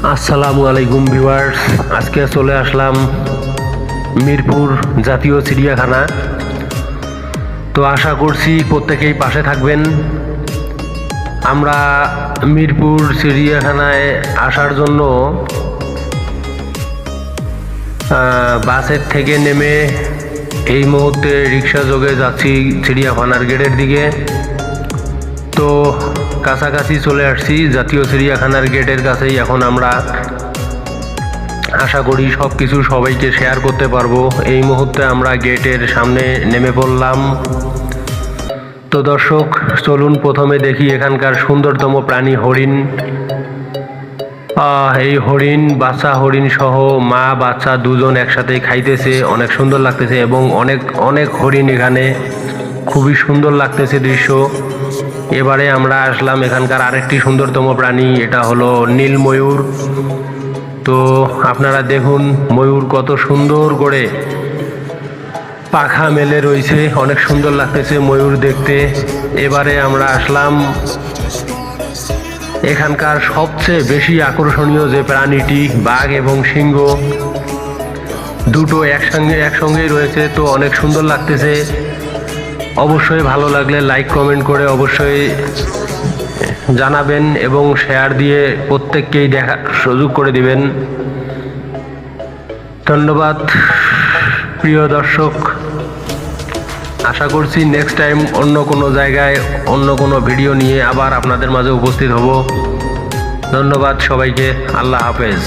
আসসালামু আলাইকুম ভিউয়ার্স, আজকে চলে আসলাম মিরপুর জাতীয় চিড়িয়াখানা। তো আশা করছি প্রত্যেকেই পাশে থাকবেন। আমরা মিরপুর চিড়িয়াখানায় আসার জন্য বাসের থেকে নেমে এই মুহূর্তে রিক্সা যোগে যাচ্ছি চিড়িয়াখানার গেটের দিকে। তো কাছাকাছি চলে আসছি জাতীয় চিড়িয়াখানার গেটের কাছেই। এখন আমরা আশা করি সব কিছু সবাইকে শেয়ার করতে পারবো। এই মুহূর্তে আমরা গেটের সামনে নেমে পড়লাম। তো দর্শক চলুন প্রথমে দেখি এখানকার সুন্দরতম প্রাণী হরিণ। এই হরিণ, বাচ্চা হরিণ সহ মা বাচ্চা দুজন একসাথে খাইতেছে, অনেক সুন্দর লাগতেছে এবং অনেক অনেক হরিণ এখানে, খুবই সুন্দর লাগতেছে দৃশ্য। এবারে আমরা আসলাম এখানকার আরেকটি সুন্দরতম প্রাণী, এটা হলো নীল ময়ূর। তো আপনারা দেখুন ময়ূর কত সুন্দর করে পাখা মেলে রয়েছে, অনেক সুন্দর লাগতেছে ময়ূর দেখতে। এবারে আমরা আসলাম এখানকার সবচেয়ে বেশি আকর্ষণীয় যে প্রাণীটি, বাঘ এবং সিংহ দুটো একসঙ্গেই রয়েছে। তো অনেক সুন্দর লাগতেছে। অবশ্যই ভালো লাগলে লাইক কমেন্ট করে অবশ্যই জানাবেন এবং শেয়ার দিয়ে প্রত্যেককেই দেখার সুযোগ করে দিবেন। ধন্যবাদ প্রিয় দর্শক। আশা করছি নেক্সট টাইম অন্য কোনো জায়গায় অন্য কোনো ভিডিও নিয়ে আবার আপনাদের মাঝে উপস্থিত হব। ধন্যবাদ সবাইকে। আল্লাহ হাফেজ।